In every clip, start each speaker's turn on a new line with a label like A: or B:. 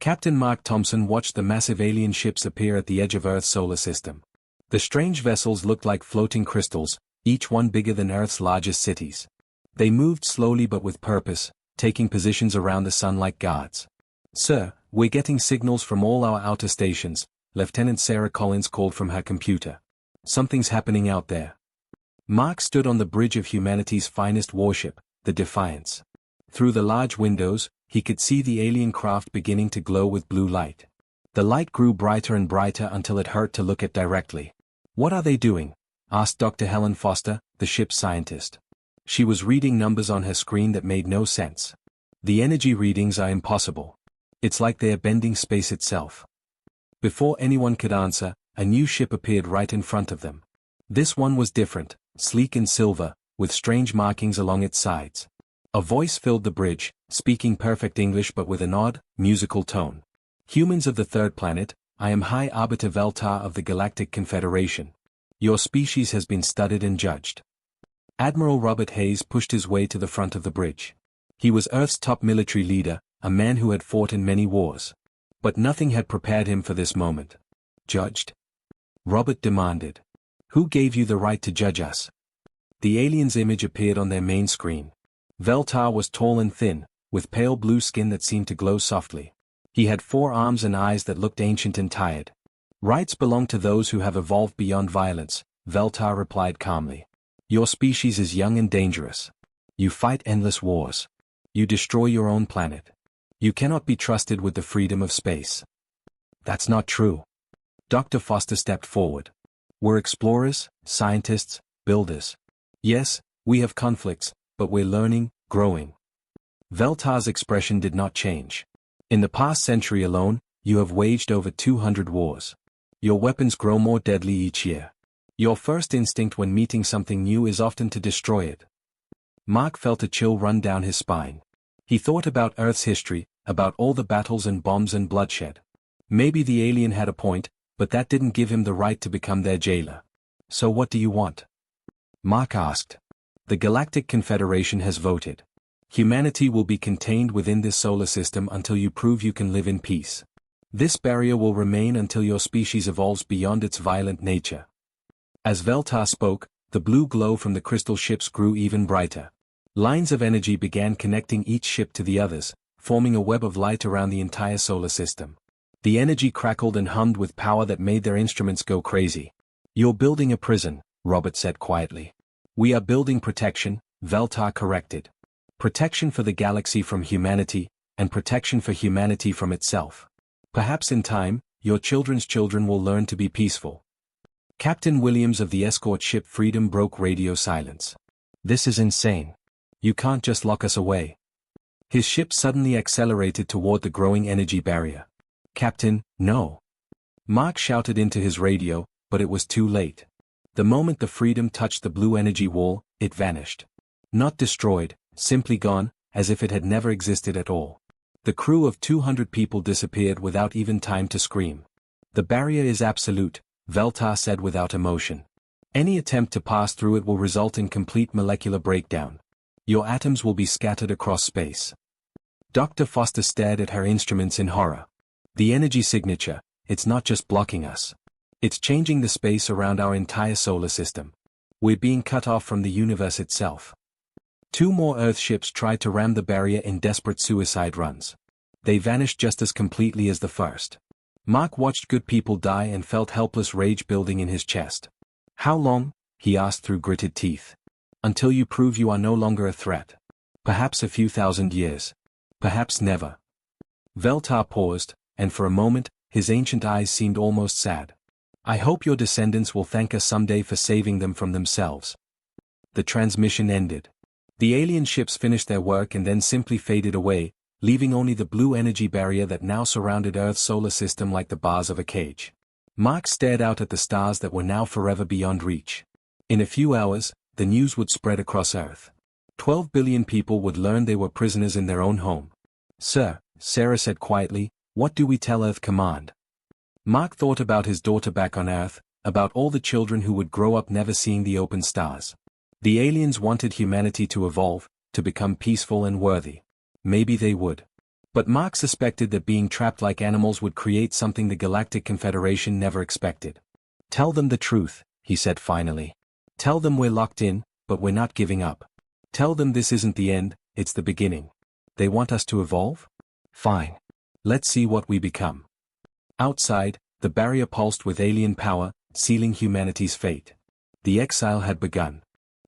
A: Captain Mark Thompson watched the massive alien ships appear at the edge of Earth's solar system. The strange vessels looked like floating crystals, each one bigger than Earth's largest cities. They moved slowly but with purpose, taking positions around the sun like guards. "Sir, we're getting signals from all our outer stations," Lieutenant Sarah Collins called from her computer. "Something's happening out there." Mark stood on the bridge of humanity's finest warship, the Defiance. Through the large windows, he could see the alien craft beginning to glow with blue light. The light grew brighter and brighter until it hurt to look at directly. "What are they doing?" asked Dr. Helen Foster, the ship's scientist. She was reading numbers on her screen that made no sense. "The energy readings are impossible. It's like they are bending space itself." Before anyone could answer, a new ship appeared right in front of them. This one was different, sleek in silver, with strange markings along its sides. A voice filled the bridge, speaking perfect English but with an odd, musical tone. "Humans of the third planet, I am High Arbiter Veltar of the Galactic Confederation. Your species has been studied and judged." Admiral Robert Hayes pushed his way to the front of the bridge. He was Earth's top military leader, a man who had fought in many wars. But nothing had prepared him for this moment. "Judged?" Robert demanded. "Who gave you the right to judge us?" The alien's image appeared on their main screen. Veltar was tall and thin, with pale blue skin that seemed to glow softly. He had 4 arms and eyes that looked ancient and tired. "Rights belong to those who have evolved beyond violence," Veltar replied calmly. "Your species is young and dangerous. You fight endless wars. You destroy your own planet. You cannot be trusted with the freedom of space." "That's not true." Dr. Foster stepped forward. "We're explorers, scientists, builders. Yes, we have conflicts, but we're learning, growing." Veltar's expression did not change. "In the past century alone, you have waged over 200 wars. Your weapons grow more deadly each year. Your first instinct when meeting something new is often to destroy it." Mark felt a chill run down his spine. He thought about Earth's history, about all the battles and bombs and bloodshed. Maybe the alien had a point, but that didn't give him the right to become their jailer. "So what do you want?" Mark asked. "The Galactic Confederation has voted. Humanity will be contained within this solar system until you prove you can live in peace. This barrier will remain until your species evolves beyond its violent nature." As Veltar spoke, the blue glow from the crystal ships grew even brighter. Lines of energy began connecting each ship to the others, forming a web of light around the entire solar system. The energy crackled and hummed with power that made their instruments go crazy. "You're building a prison," Robert said quietly. "We are building protection," Veltar corrected. "Protection for the galaxy from humanity, and protection for humanity from itself. Perhaps in time, your children's children will learn to be peaceful." Captain Williams of the escort ship Freedom broke radio silence. "This is insane. You can't just lock us away." His ship suddenly accelerated toward the growing energy barrier. "Captain, no." Mark shouted into his radio, but it was too late. The moment the Freedom touched the blue energy wall, it vanished. Not destroyed, simply gone, as if it had never existed at all. The crew of 200 people disappeared without even time to scream. "The barrier is absolute," Veltar said without emotion. "Any attempt to pass through it will result in complete molecular breakdown. Your atoms will be scattered across space." Dr. Foster stared at her instruments in horror. "The energy signature, it's not just blocking us. It's changing the space around our entire solar system. We're being cut off from the universe itself." 2 more Earth ships tried to ram the barrier in desperate suicide runs. They vanished just as completely as the first. Mark watched good people die and felt helpless rage building in his chest. "How long?" he asked through gritted teeth. "Until you prove you are no longer a threat. Perhaps a few thousand years. Perhaps never." Veltar paused, and for a moment, his ancient eyes seemed almost sad. "I hope your descendants will thank us someday for saving them from themselves." The transmission ended. The alien ships finished their work and then simply faded away, leaving only the blue energy barrier that now surrounded Earth's solar system like the bars of a cage. Mark stared out at the stars that were now forever beyond reach. In a few hours, the news would spread across Earth. 12 billion people would learn they were prisoners in their own home. "Sir," Sarah said quietly, "what do we tell Earth Command?" Mark thought about his daughter back on Earth, about all the children who would grow up never seeing the open stars. The aliens wanted humanity to evolve, to become peaceful and worthy. Maybe they would. But Mark suspected that being trapped like animals would create something the Galactic Confederation never expected. "Tell them the truth," he said finally. "Tell them we're locked in, but we're not giving up. Tell them this isn't the end, it's the beginning. They want us to evolve? Fine. Let's see what we become." Outside, the barrier pulsed with alien power, sealing humanity's fate. The exile had begun.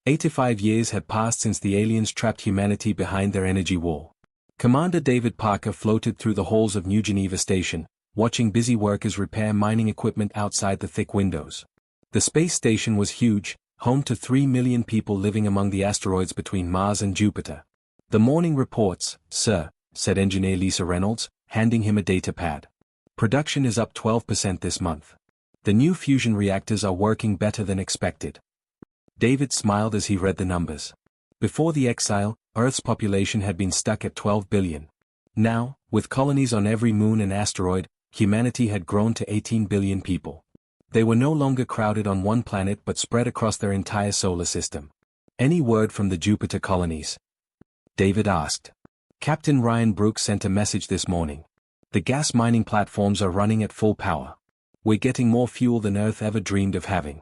A: 85 years had passed since the aliens trapped humanity behind their energy wall. Commander David Parker floated through the halls of New Geneva Station, watching busy workers repair mining equipment outside the thick windows. The space station was huge, home to 3 million people living among the asteroids between Mars and Jupiter. "The morning reports, sir," said engineer Lisa Reynolds, handing him a data pad. "Production is up 12% this month. The new fusion reactors are working better than expected." David smiled as he read the numbers. Before the exile, Earth's population had been stuck at 12 billion. Now, with colonies on every moon and asteroid, humanity had grown to 18 billion people. They were no longer crowded on one planet but spread across their entire solar system. "Any word from the Jupiter colonies?" David asked. "Captain Ryan Brooks sent a message this morning. The gas mining platforms are running at full power. We're getting more fuel than Earth ever dreamed of having."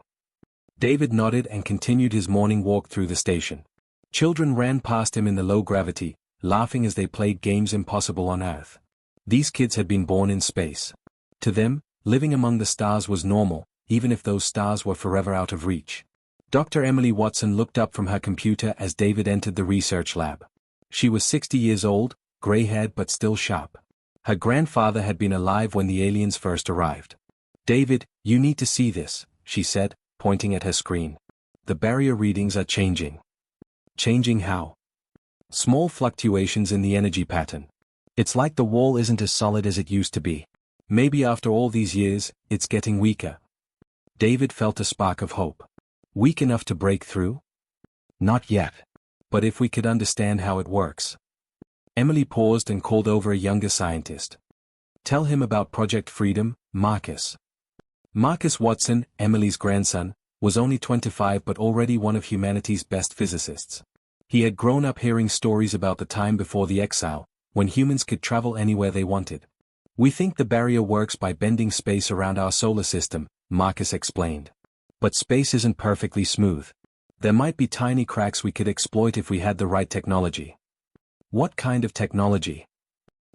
A: David nodded and continued his morning walk through the station. Children ran past him in the low gravity, laughing as they played games impossible on Earth. These kids had been born in space. To them, living among the stars was normal, even if those stars were forever out of reach. Dr. Emily Watson looked up from her computer as David entered the research lab. She was 60 years old, gray-haired but still sharp. Her grandfather had been alive when the aliens first arrived. "David, you need to see this," she said, pointing at her screen. "The barrier readings are changing." "Changing how?" "Small fluctuations in the energy pattern. It's like the wall isn't as solid as it used to be. Maybe after all these years, it's getting weaker." David felt a spark of hope. "Weak enough to break through?" "Not yet. But if we could understand how it works." Emily paused and called over a younger scientist. "Tell him about Project Freedom, Marcus." Marcus Watson, Emily's grandson, was only 25 but already one of humanity's best physicists. He had grown up hearing stories about the time before the exile, when humans could travel anywhere they wanted. "We think the barrier works by bending space around our solar system," Marcus explained. "But space isn't perfectly smooth. There might be tiny cracks we could exploit if we had the right technology." "What kind of technology?"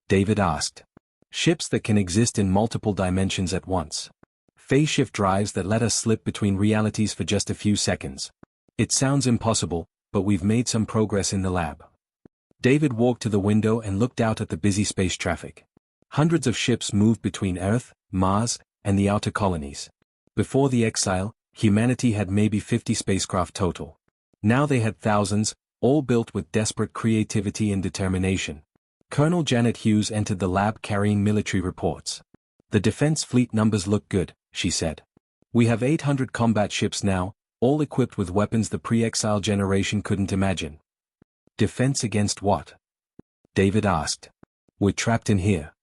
A: David asked. "Ships that can exist in multiple dimensions at once. Phase shift drives that let us slip between realities for just a few seconds. It sounds impossible, but we've made some progress in the lab." David walked to the window and looked out at the busy space traffic. Hundreds of ships moved between Earth, Mars, and the outer colonies. Before the exile, humanity had maybe 50 spacecraft total. Now they had thousands, all built with desperate creativity and determination. Colonel Janet Hughes entered the lab carrying military reports. "The defense fleet numbers look good," she said. "We have 800 combat ships now, all equipped with weapons the pre-exile generation couldn't imagine." "Defense against what?" David asked. "We're trapped in here."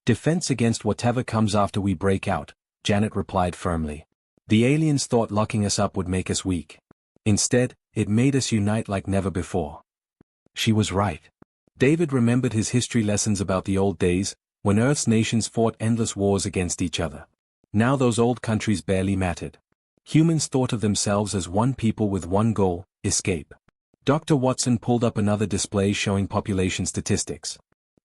A: "Defense against whatever comes after we break out," Janet replied firmly. "The aliens thought locking us up would make us weak. Instead, it made us unite like never before." She was right. David remembered his history lessons about the old days, when Earth's nations fought endless wars against each other. Now those old countries barely mattered. Humans thought of themselves as one people with one goal: escape. Dr. Watson pulled up another display showing population statistics.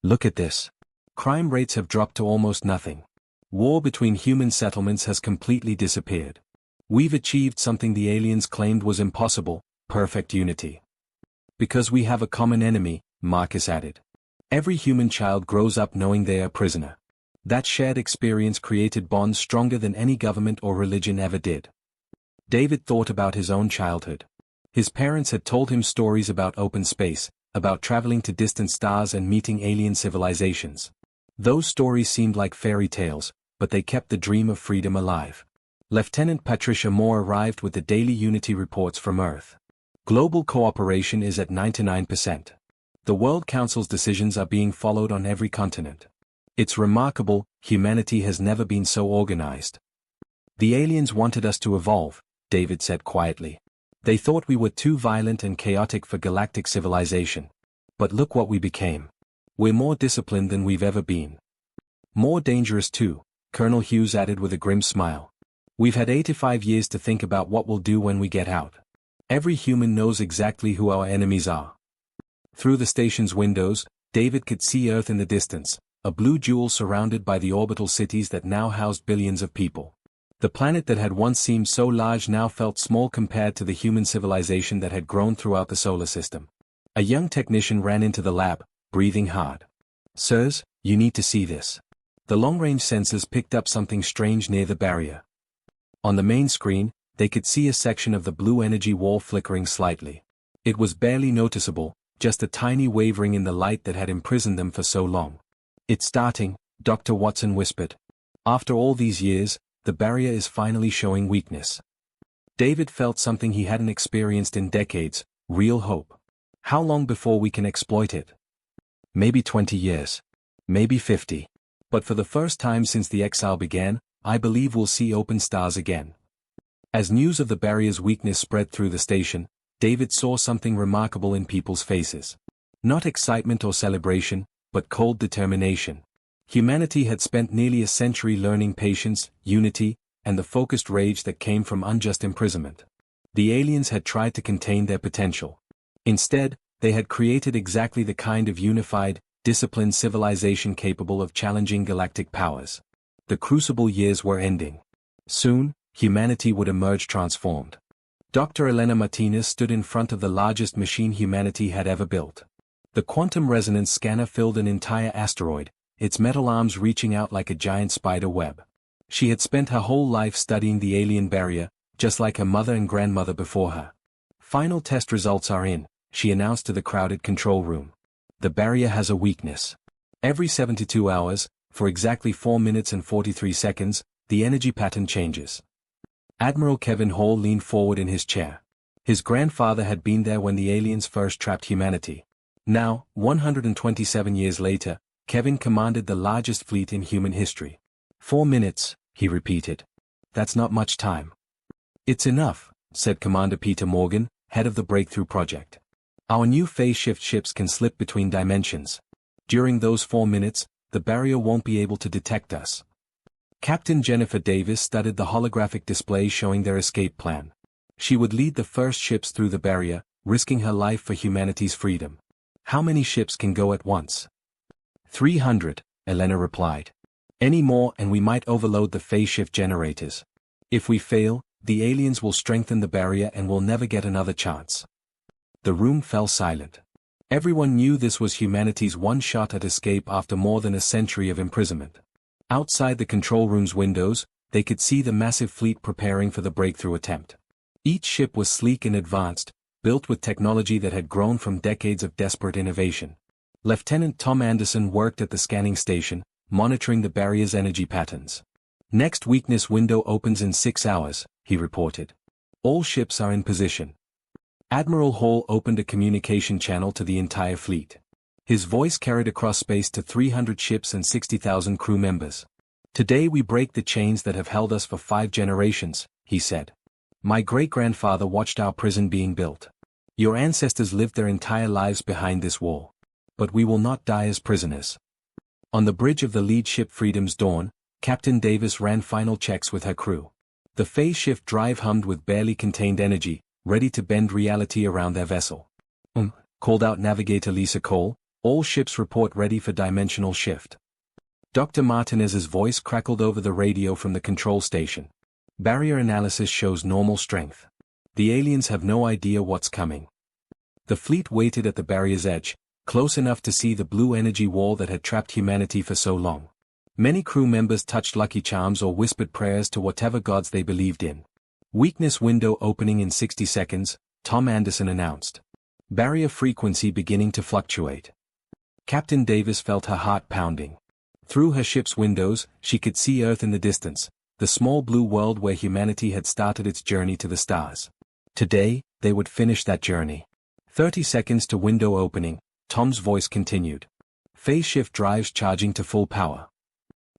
A: "Look at this. Crime rates have dropped to almost nothing. War between human settlements has completely disappeared. We've achieved something the aliens claimed was impossible: perfect unity. Because we have a common enemy," Marcus added. "Every human child grows up knowing they are a prisoner. That shared experience created bonds stronger than any government or religion ever did." David thought about his own childhood. His parents had told him stories about open space, about traveling to distant stars and meeting alien civilizations. Those stories seemed like fairy tales, but they kept the dream of freedom alive. Lieutenant Patricia Moore arrived with the daily Unity reports from Earth. "Global cooperation is at 99%. The World Council's decisions are being followed on every continent. It's remarkable, humanity has never been so organized." "The aliens wanted us to evolve," David said quietly. "They thought we were too violent and chaotic for galactic civilization. But look what we became. We're more disciplined than we've ever been. More dangerous too, Colonel Hughes added with a grim smile. We've had 85 years to think about what we'll do when we get out. Every human knows exactly who our enemies are. Through the station's windows, David could see Earth in the distance, a blue jewel surrounded by the orbital cities that now housed billions of people. The planet that had once seemed so large now felt small compared to the human civilization that had grown throughout the solar system. A young technician ran into the lab, breathing hard. Sirs, you need to see this. The long-range sensors picked up something strange near the barrier. On the main screen, they could see a section of the blue energy wall flickering slightly. It was barely noticeable, just a tiny wavering in the light that had imprisoned them for so long. It's starting, Dr. Watson whispered. After all these years, the barrier is finally showing weakness. David felt something he hadn't experienced in decades, real hope. How long before we can exploit it? Maybe 20 years. Maybe 50. But for the first time since the exile began, I believe we'll see open stars again. As news of the barrier's weakness spread through the station, David saw something remarkable in people's faces. Not excitement or celebration, but cold determination. Humanity had spent nearly a century learning patience, unity, and the focused rage that came from unjust imprisonment. The aliens had tried to contain their potential. Instead, they had created exactly the kind of unified, disciplined civilization capable of challenging galactic powers. The crucible years were ending. Soon, humanity would emerge transformed. Dr. Elena Martinez stood in front of the largest machine humanity had ever built. The quantum resonance scanner filled an entire asteroid, its metal arms reaching out like a giant spider web. She had spent her whole life studying the alien barrier, just like her mother and grandmother before her. Final test results are in, she announced to the crowded control room. The barrier has a weakness. Every 72 hours, for exactly 4 minutes and 43 seconds, the energy pattern changes. Admiral Kevin Hall leaned forward in his chair. His grandfather had been there when the aliens first trapped humanity. Now, 127 years later, Kevin commanded the largest fleet in human history. 4 minutes, he repeated. That's not much time. It's enough, said Commander Peter Morgan, head of the Breakthrough Project. Our new phase shift ships can slip between dimensions. During those 4 minutes, the barrier won't be able to detect us. Captain Jennifer Davis studied the holographic display showing their escape plan. She would lead the first ships through the barrier, risking her life for humanity's freedom. How many ships can go at once? 300, Elena replied. Any more and we might overload the phase shift generators. If we fail, the aliens will strengthen the barrier and we'll never get another chance. The room fell silent. Everyone knew this was humanity's one shot at escape after more than a century of imprisonment. Outside the control room's windows, they could see the massive fleet preparing for the breakthrough attempt. Each ship was sleek and advanced, built with technology that had grown from decades of desperate innovation. Lieutenant Tom Anderson worked at the scanning station, monitoring the barrier's energy patterns. Next weakness window opens in 6 hours, he reported. All ships are in position. Admiral Hall opened a communication channel to the entire fleet. His voice carried across space to 300 ships and 60,000 crew members. Today we break the chains that have held us for 5 generations, he said. My great-grandfather watched our prison being built. Your ancestors lived their entire lives behind this wall. But we will not die as prisoners. On the bridge of the lead ship Freedom's Dawn, Captain Davis ran final checks with her crew. The phase shift drive hummed with barely contained energy, ready to bend reality around their vessel. Called out Navigator Lisa Cole, all ships report ready for dimensional shift. Dr. Martinez's voice crackled over the radio from the control station. Barrier analysis shows normal strength. The aliens have no idea what's coming. The fleet waited at the barrier's edge, close enough to see the blue energy wall that had trapped humanity for so long. Many crew members touched lucky charms or whispered prayers to whatever gods they believed in. Weakness window opening in 60 seconds, Tom Anderson announced. Barrier frequency beginning to fluctuate. Captain Davis felt her heart pounding. Through her ship's windows, she could see Earth in the distance, the small blue world where humanity had started its journey to the stars. Today, they would finish that journey. 30 seconds to window opening, Tom's voice continued. Phase shift drives charging to full power.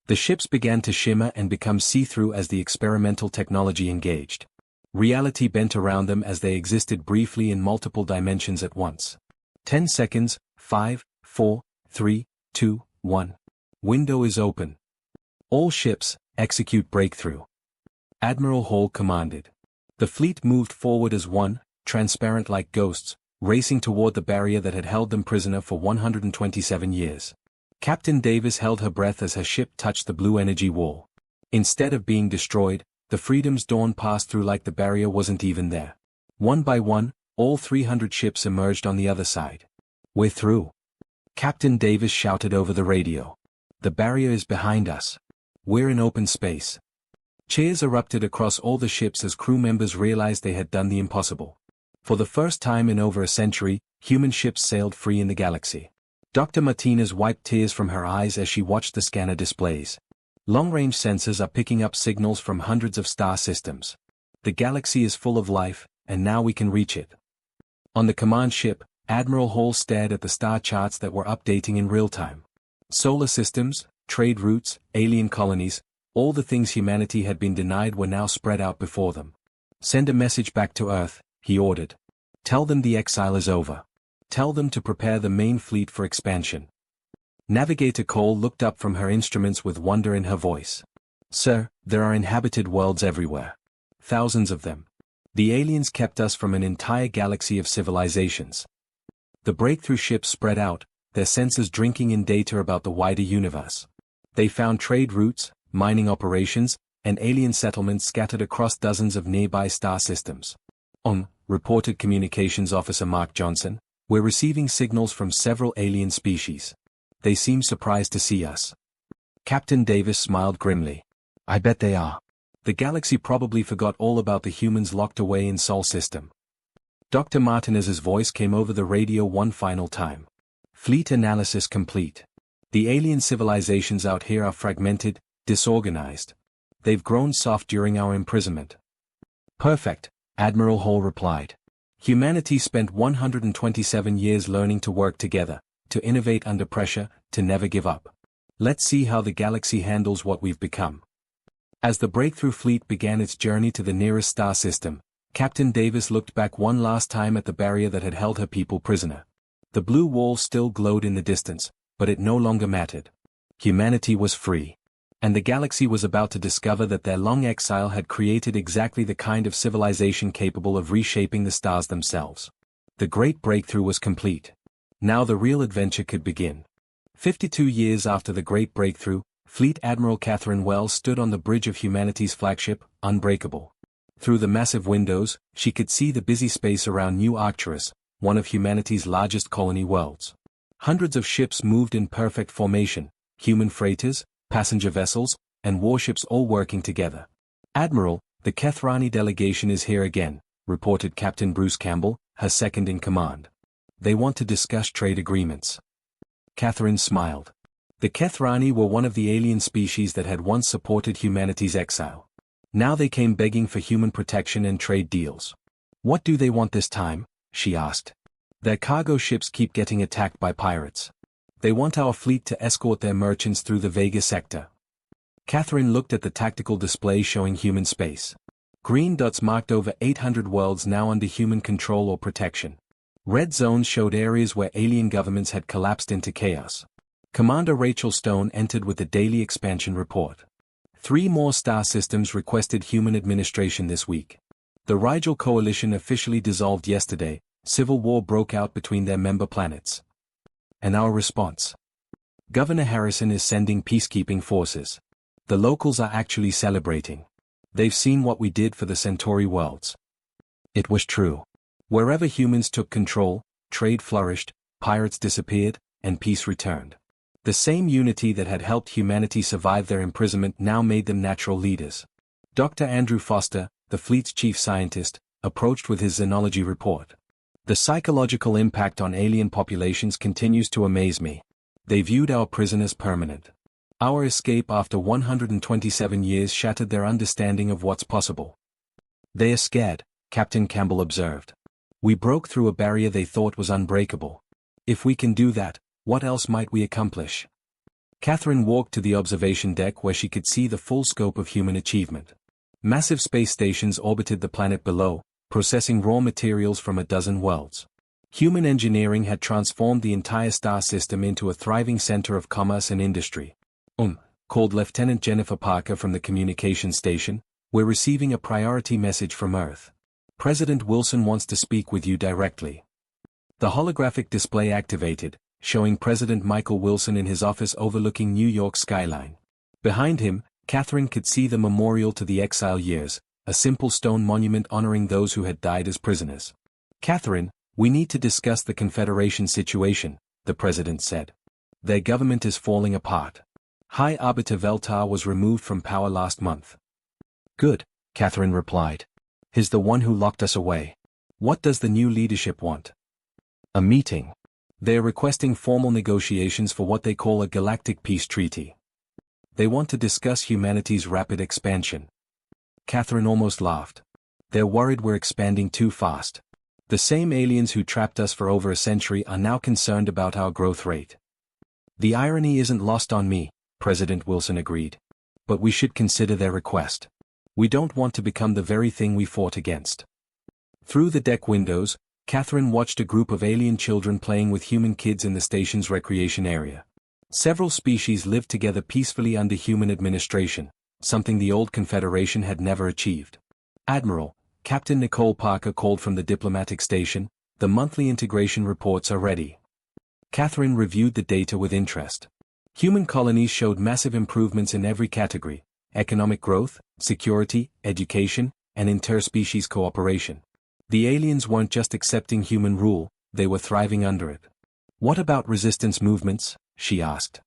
A: The ships began to shimmer and become see-through as the experimental technology engaged. Reality bent around them as they existed briefly in multiple dimensions at once. 10 seconds, 5, 4, 3, 2, 1. Window is open. All ships, execute breakthrough. Admiral Hall commanded. The fleet moved forward as one, transparent like ghosts, racing toward the barrier that had held them prisoner for 127 years. Captain Davis held her breath as her ship touched the blue energy wall. Instead of being destroyed, the Freedom's dawn passed through like the barrier wasn't even there. One by one, all 300 ships emerged on the other side. We're through. Captain Davis shouted over the radio. The barrier is behind us. We're in open space. Cheers erupted across all the ships as crew members realized they had done the impossible. For the first time in over a century, human ships sailed free in the galaxy. Dr. Martinez wiped tears from her eyes as she watched the scanner displays. Long-range sensors are picking up signals from hundreds of star systems. The galaxy is full of life, and now we can reach it. On the command ship, Admiral Hall stared at the star charts that were updating in real time. Solar systems, trade routes, alien colonies, all the things humanity had been denied were now spread out before them. Send a message back to Earth, he ordered. Tell them the exile is over. Tell them to prepare the main fleet for expansion. Navigator Cole looked up from her instruments with wonder in her voice. Sir, there are inhabited worlds everywhere. Thousands of them. The aliens kept us from an entire galaxy of civilizations. The breakthrough ships spread out, their sensors drinking in data about the wider universe. They found trade routes, mining operations, and alien settlements scattered across dozens of nearby star systems. Reported Communications Officer Mark Johnson, we're receiving signals from several alien species. They seem surprised to see us. Captain Davis smiled grimly. I bet they are. The galaxy probably forgot all about the humans locked away in Sol System. Dr. Martinez's voice came over the radio one final time. Fleet analysis complete. The alien civilizations out here are fragmented, disorganized. They've grown soft during our imprisonment. Perfect, Admiral Hall replied. Humanity spent 127 years learning to work together, to innovate under pressure, to never give up. Let's see how the galaxy handles what we've become. As the breakthrough fleet began its journey to the nearest star system, Captain Davis looked back one last time at the barrier that had held her people prisoner. The blue wall still glowed in the distance, but it no longer mattered. Humanity was free. And the galaxy was about to discover that their long exile had created exactly the kind of civilization capable of reshaping the stars themselves. The great breakthrough was complete. Now the real adventure could begin. 52 years after the great breakthrough, Fleet Admiral Catherine Wells stood on the bridge of humanity's flagship, Unbreakable. Through the massive windows, she could see the busy space around New Arcturus, one of humanity's largest colony worlds. Hundreds of ships moved in perfect formation, human freighters, passenger vessels, and warships all working together. Admiral, the Kethrani delegation is here again, reported Captain Bruce Campbell, her second in command. They want to discuss trade agreements. Catherine smiled. The Kethrani were one of the alien species that had once supported humanity's exile. Now they came begging for human protection and trade deals. What do they want this time? She asked. Their cargo ships keep getting attacked by pirates. They want our fleet to escort their merchants through the Vega sector. Catherine looked at the tactical display showing human space. Green dots marked over 800 worlds now under human control or protection. Red zones showed areas where alien governments had collapsed into chaos. Commander Rachel Stone entered with the daily expansion report. 3 more star systems requested human administration this week. The Rigel Coalition officially dissolved yesterday. Civil war broke out between their member planets. And our response? Governor Harrison is sending peacekeeping forces. The locals are actually celebrating. They've seen what we did for the Centauri worlds. It was true. Wherever humans took control, trade flourished, pirates disappeared, and peace returned. The same unity that had helped humanity survive their imprisonment now made them natural leaders. Dr. Andrew Foster, the fleet's chief scientist, approached with his xenology report. The psychological impact on alien populations continues to amaze me. They viewed our prisoners permanent. Our escape after 127 years shattered their understanding of what's possible. They are scared, Captain Campbell observed. We broke through a barrier they thought was unbreakable. If we can do that, what else might we accomplish? Catherine walked to the observation deck where she could see the full scope of human achievement. Massive space stations orbited the planet below, processing raw materials from a dozen worlds. Human engineering had transformed the entire star system into a thriving center of commerce and industry. Called Lieutenant Jennifer Parker from the communications station, "We're receiving a priority message from Earth. President Wilson wants to speak with you directly." The holographic display activated, showing President Michael Wilson in his office overlooking New York's skyline. Behind him, Catherine could see the memorial to the exile years, a simple stone monument honoring those who had died as prisoners. "Catherine, we need to discuss the Confederation situation," the president said. "Their government is falling apart. High Arbiter Veltar was removed from power last month." "Good," Catherine replied. "He's the one who locked us away. What does the new leadership want?" "A meeting. They're requesting formal negotiations for what they call a galactic peace treaty. They want to discuss humanity's rapid expansion." Catherine almost laughed. "They're worried we're expanding too fast. The same aliens who trapped us for over a century are now concerned about our growth rate." "The irony isn't lost on me," President Wilson agreed. "But we should consider their request. We don't want to become the very thing we fought against." Through the deck windows, Catherine watched a group of alien children playing with human kids in the station's recreation area. Several species lived together peacefully under human administration, something the old Confederation had never achieved. "Admiral," Captain Nicole Parker called from the diplomatic station, "the monthly integration reports are ready." Catherine reviewed the data with interest. Human colonies showed massive improvements in every category: economic growth, security, education, and interspecies cooperation. The aliens weren't just accepting human rule, they were thriving under it. "What about resistance movements?" she asked.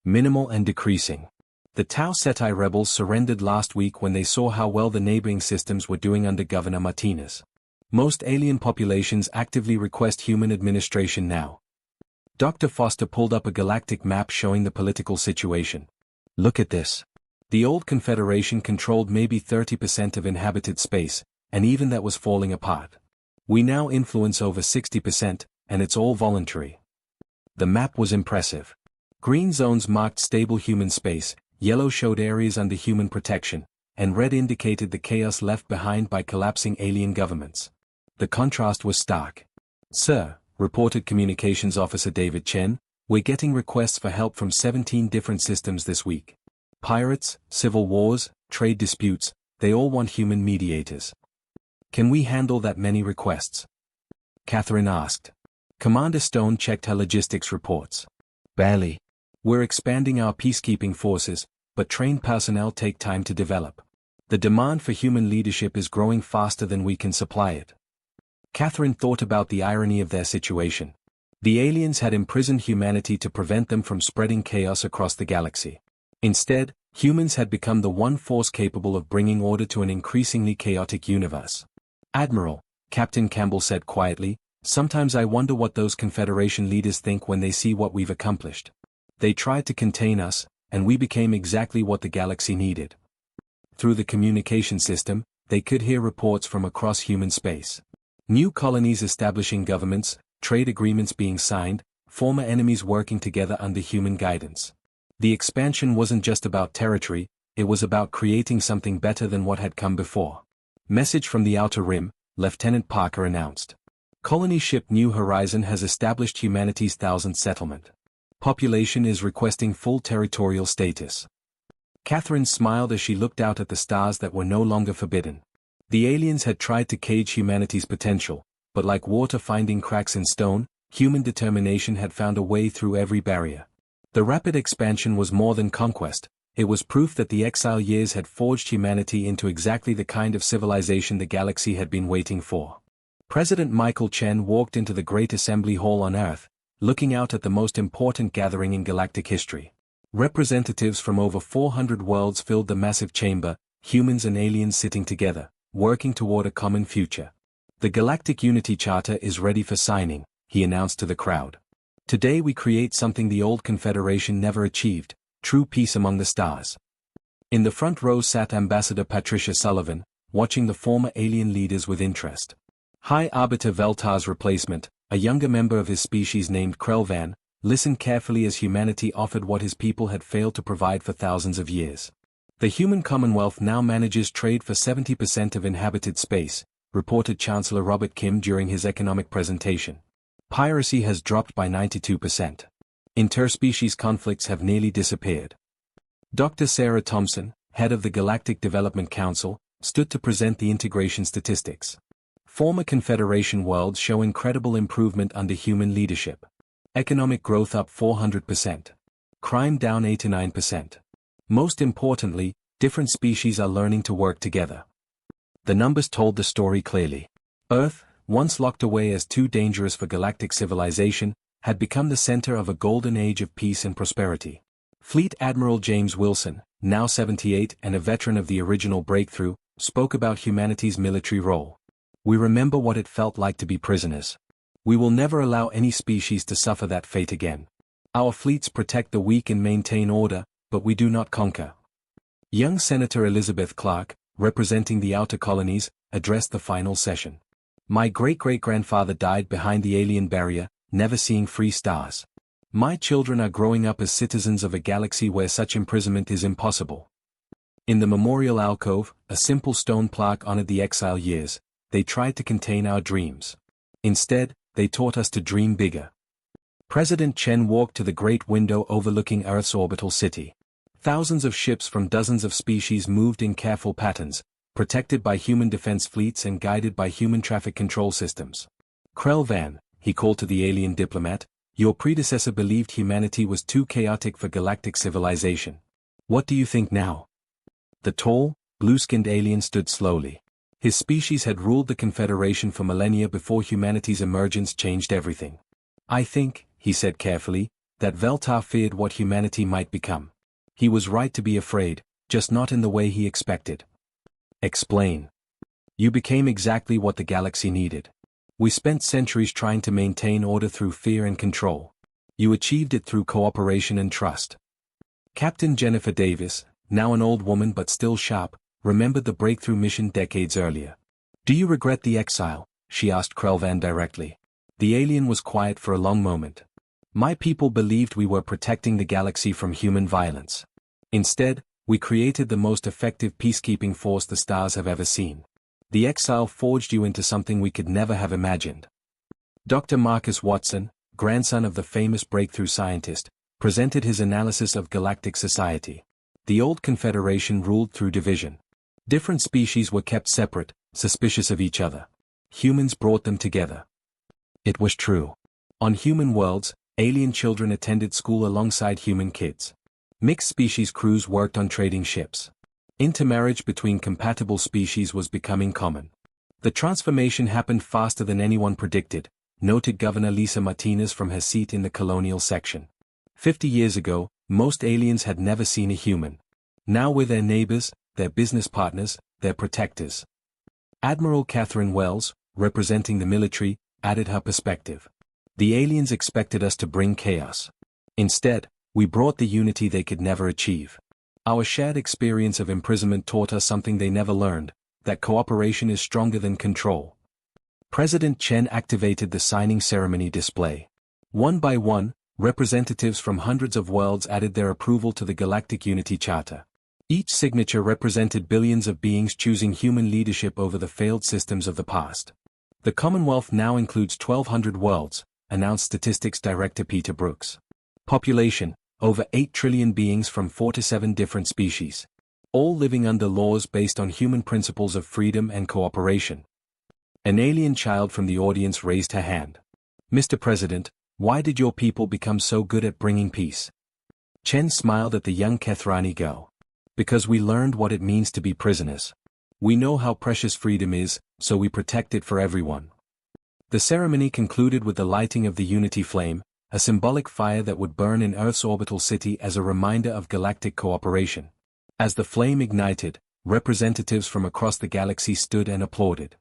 A: "Minimal and decreasing. The Tau Ceti rebels surrendered last week when they saw how well the neighboring systems were doing under Governor Martinez. Most alien populations actively request human administration now." Dr. Foster pulled up a galactic map showing the political situation. "Look at this. The old Confederation controlled maybe 30% of inhabited space, and even that was falling apart. We now influence over 60%, and it's all voluntary." The map was impressive. Green zones marked stable human space, yellow showed areas under human protection, and red indicated the chaos left behind by collapsing alien governments. The contrast was stark. "Sir," reported Communications Officer David Chen, "we're getting requests for help from 17 different systems this week. Pirates, civil wars, trade disputes, they all want human mediators." "Can we handle that many requests?" Catherine asked. Commander Stone checked her logistics reports. "Barely. We're expanding our peacekeeping forces, but trained personnel take time to develop. The demand for human leadership is growing faster than we can supply it." Catherine thought about the irony of their situation. The aliens had imprisoned humanity to prevent them from spreading chaos across the galaxy. Instead, humans had become the one force capable of bringing order to an increasingly chaotic universe. "Admiral," Captain Campbell said quietly, "sometimes I wonder what those Confederation leaders think when they see what we've accomplished. They tried to contain us, and we became exactly what the galaxy needed." Through the communication system, they could hear reports from across human space. New colonies establishing governments, trade agreements being signed, former enemies working together under human guidance. The expansion wasn't just about territory, it was about creating something better than what had come before. "Message from the Outer Rim," Lieutenant Parker announced. "Colony ship New Horizon has established humanity's 1,000th settlement. Population is requesting full territorial status." Catherine smiled as she looked out at the stars that were no longer forbidden. The aliens had tried to cage humanity's potential, but like water finding cracks in stone, human determination had found a way through every barrier. The rapid expansion was more than conquest, it was proof that the exile years had forged humanity into exactly the kind of civilization the galaxy had been waiting for. President Michael Chen walked into the Great Assembly Hall on Earth, looking out at the most important gathering in galactic history. Representatives from over 400 worlds filled the massive chamber, humans and aliens sitting together, working toward a common future. "The Galactic Unity Charter is ready for signing," he announced to the crowd. "Today we create something the old Confederation never achieved, true peace among the stars." In the front row sat Ambassador Patricia Sullivan, watching the former alien leaders with interest. High Arbiter Veltar's replacement, a younger member of his species named Krelvan, listened carefully as humanity offered what his people had failed to provide for thousands of years. "The human commonwealth now manages trade for 70% of inhabited space," reported Chancellor Robert Kim during his economic presentation. Piracy has dropped by 92%. Interspecies conflicts have nearly disappeared. Dr. Sarah Thompson, head of the Galactic Development Council, stood to present the integration statistics. Former Confederation worlds show incredible improvement under human leadership. Economic growth up 400%. Crime down 89%. Most importantly, different species are learning to work together. The numbers told the story clearly. Earth, once locked away as too dangerous for galactic civilization, had become the center of a golden age of peace and prosperity. Fleet Admiral James Wilson, now 78 and a veteran of the original breakthrough, spoke about humanity's military role. We remember what it felt like to be prisoners. We will never allow any species to suffer that fate again. Our fleets protect the weak and maintain order, but we do not conquer. Young Senator Elizabeth Clark, representing the outer colonies, addressed the final session. My great-great-grandfather died behind the alien barrier, never seeing free stars. My children are growing up as citizens of a galaxy where such imprisonment is impossible. In the memorial alcove, a simple stone plaque honored the exile years. They tried to contain our dreams. Instead, they taught us to dream bigger. President Chen walked to the great window overlooking Earth's orbital city. Thousands of ships from dozens of species moved in careful patterns, protected by human defense fleets and guided by human traffic control systems. Krell Van, he called to the alien diplomat, your predecessor believed humanity was too chaotic for galactic civilization. What do you think now? The tall, blue-skinned alien stood slowly. His species had ruled the Confederation for millennia before humanity's emergence changed everything. I think, he said carefully, that Veltar feared what humanity might become. He was right to be afraid, just not in the way he expected. Explain. You became exactly what the galaxy needed. We spent centuries trying to maintain order through fear and control. You achieved it through cooperation and trust. Captain Jennifer Davis, now an old woman but still sharp, remembered the breakthrough mission decades earlier. Do you regret the exile? She asked Krellvan directly. The alien was quiet for a long moment. My people believed we were protecting the galaxy from human violence. Instead, we created the most effective peacekeeping force the stars have ever seen. The exile forged you into something we could never have imagined. Dr. Marcus Watson, grandson of the famous breakthrough scientist, presented his analysis of galactic society. The old Confederation ruled through division. Different species were kept separate, suspicious of each other. Humans brought them together. It was true. On human worlds, alien children attended school alongside human kids. Mixed species crews worked on trading ships. Intermarriage between compatible species was becoming common. The transformation happened faster than anyone predicted, noted Governor Lisa Martinez from her seat in the colonial section. 50 years ago, most aliens had never seen a human. Now we're their neighbors, their business partners, their protectors. Admiral Catherine Wells, representing the military, added her perspective. The aliens expected us to bring chaos. Instead, we brought the unity they could never achieve. Our shared experience of imprisonment taught us something they never learned, that cooperation is stronger than control. President Chen activated the signing ceremony display. One by one, representatives from hundreds of worlds added their approval to the Galactic Unity Charter. Each signature represented billions of beings choosing human leadership over the failed systems of the past. The Commonwealth now includes 1,200 worlds, announced Statistics Director Peter Brooks. Population, over 8 trillion beings from 47 different species. All living under laws based on human principles of freedom and cooperation. An alien child from the audience raised her hand. Mr. President, why did your people become so good at bringing peace? Chen smiled at the young Kethrani girl. Because we learned what it means to be prisoners. We know how precious freedom is, so we protect it for everyone. The ceremony concluded with the lighting of the Unity Flame, a symbolic fire that would burn in Earth's orbital city as a reminder of galactic cooperation. As the flame ignited, representatives from across the galaxy stood and applauded.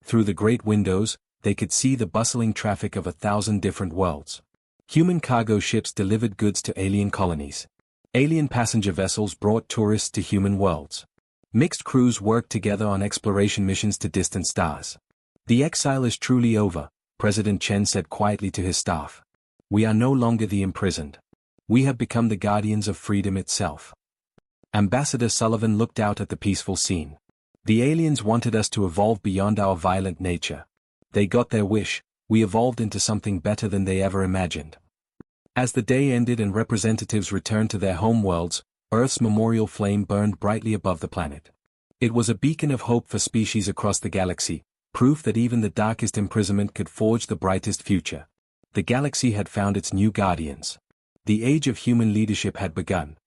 A: Through the great windows, they could see the bustling traffic of 1,000 different worlds. Human cargo ships delivered goods to alien colonies. Alien passenger vessels brought tourists to human worlds. Mixed crews worked together on exploration missions to distant stars. The exile is truly over, President Chen said quietly to his staff. We are no longer the imprisoned. We have become the guardians of freedom itself. Ambassador Sullivan looked out at the peaceful scene. The aliens wanted us to evolve beyond our violent nature. They got their wish, we evolved into something better than they ever imagined. As the day ended and representatives returned to their homeworlds, Earth's memorial flame burned brightly above the planet. It was a beacon of hope for species across the galaxy, proof that even the darkest imprisonment could forge the brightest future. The galaxy had found its new guardians. The age of human leadership had begun,